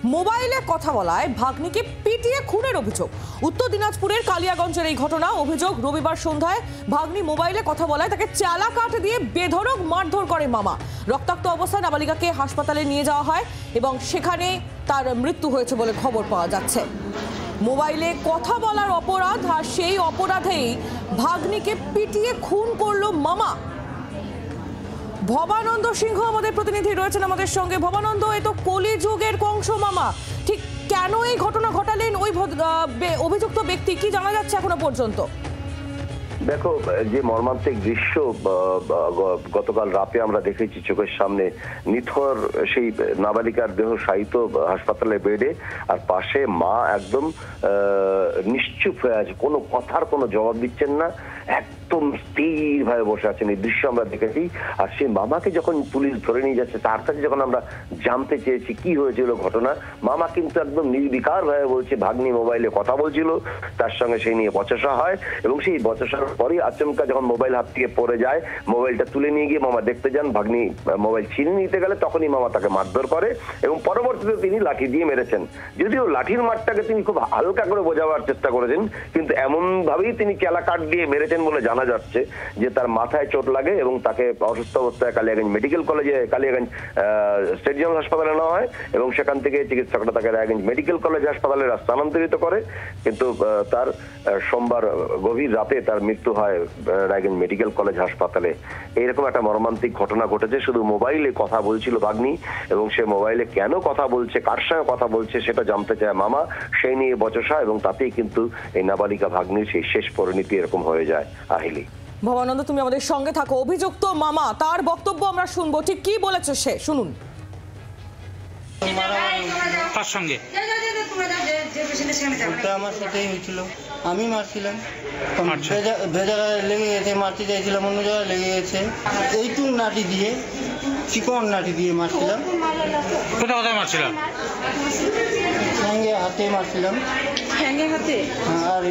মোবাইলে কথা বলায় ভাগ্নিকে পিটিয়ে খুনের অভিযোগ। উত্তর দিনাজপুরের কালিয়াগঞ্জের এই ঘটনা। অভিযোগ, রবিবার সন্ধ্যায় ভাগ্নি মোবাইলে কথা বলায় তাকে চালা কাঠ দিয়ে বেধড়ক মারধর করে মামা। রক্তাক্ত অবস্থায় নাবালিকাকে হাসপাতালে নিয়ে যাওয়া হয় এবং সেখানে তার মৃত্যু হয়েছে বলে খবর পাওয়া যাচ্ছে। মোবাইলে কথা বলার অপরাধ, আর সেই অপরাধেই ভাগ্নিকে পিটিয়ে খুন করলো মামা। ভবানন্দ সিংহ আমাদের প্রতিনিধি রয়েছেন আমাদের সঙ্গে। ভবানন্দ, এ তো কলিযুগের কংস মামা, ঠিক কেন এই ঘটনা ঘটালেন ওই অভিযুক্ত ব্যক্তি, কি জানা যাচ্ছে এখনো পর্যন্ত? দেখো, যে মর্মান্তিক দৃশ্য গতকাল রাতে আমরা দেখেছি চোখের সামনে, নিথর সেই নাবালিকার দেহ শায়িত হাসপাতালের বেডে, আর পাশে মা একদম নিশ্চুপ হয়ে আছে, কোনো কথার কোনো জবাব দিচ্ছেন না, একদম স্থির ভাবে বসে আছেন। এই দৃশ্য আমরা দেখেছি। আর সেই মামাকে যখন পুলিশ ধরে নিয়ে যাচ্ছে, তার কাছে যখন আমরা জানতে চেয়েছি কি হয়েছিল ঘটনা, মামা কিন্তু একদম নির্বিকার ভাবে বলছে ভাগ্নি মোবাইলে কথা বলছিল, তার সঙ্গে সেই নিয়ে বচসা হয়, এবং সেই বচসার পরই আচমকা যখন মোবাইল হাত থেকে পড়ে যায়, মোবাইলটা তুলে নিয়ে গিয়ে মামা দেখতে যান ভাগ্নি মোবাইল ছিনিয়ে নিতে গেলে, তখনই মামা তাকে মারধর করে এবং পরবর্তীতে তিনি লাঠি দিয়ে মেরেছেন। যদিও লাঠির মারটাকে তিনি খুব হালকা করে বোঝাবার চেষ্টা করেছেন, কিন্তু এমন ভাবেই তিনি চালা কাঠ দিয়ে মেরেছেন বলে জানা যাচ্ছে যে তার মাথায় চোট লাগে এবং তাকে অসুস্থ অবস্থায় কালিয়াগঞ্জ মেডিকেল কলেজে, কালিয়াগঞ্জ স্টেডিয়াম হাসপাতালে নেওয়া হয় এবং সেখান থেকে চিকিৎসকরা তাকে রায়গঞ্জ মেডিকেল কলেজ হাসপাতালে স্থানান্তরিত করে। কিন্তু তার সোমবার গভীর রাতে তার মৃত্যু হয় রায়গঞ্জ মেডিকেল কলেজ হাসপাতালে। এইরকম একটা মর্মান্তিক ঘটনা ঘটেছে। শুধু মোবাইলে কথা বলছিল ভাগ্নি, এবং সে মোবাইলে কেন কথা বলছে, কার সঙ্গে কথা বলছে সেটা জানতে চায় মামা, সেই নিয়ে বচসা, এবং তাতেই কিন্তু এই নাবালিকা ভাগ্নির সেই শেষ পরিণতি এরকম হয়ে যায়। আহিলি, ভবানন্দ, তুমি আমাদের সঙ্গে থাকো। অভিযুক্ত মামা, তার বক্তব্য আমরা শুনবো, ঠিক কি বলেছে সে, শুনুন। তার সঙ্গে আমার সাথেই হয়েছিল, আমি মারছিলাম, ভেজা লেগে গেছে, মারতে চাইছিলাম অন্য জায়গায় লেগে গেছে, এইটুকু নাটি দিয়ে, চিকন নাটি দিয়ে মারছিলাম। কোথায় কোথায় মারছিলাম? ঠ্যাঙ্গে হাতে মারছিলাম। ঠ্যাঙ্গে হাতে? আর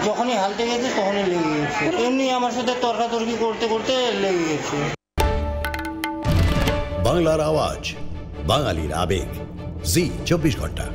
যখনই হালতে গেছে তখনই লেগে গেছে। এমনি আমার সাথে তর্কাতর্কি করতে করতে লেগে গেছে। বাংলার আওয়াজ, বাঙালির আবেগ, জি 24 ঘন্টা।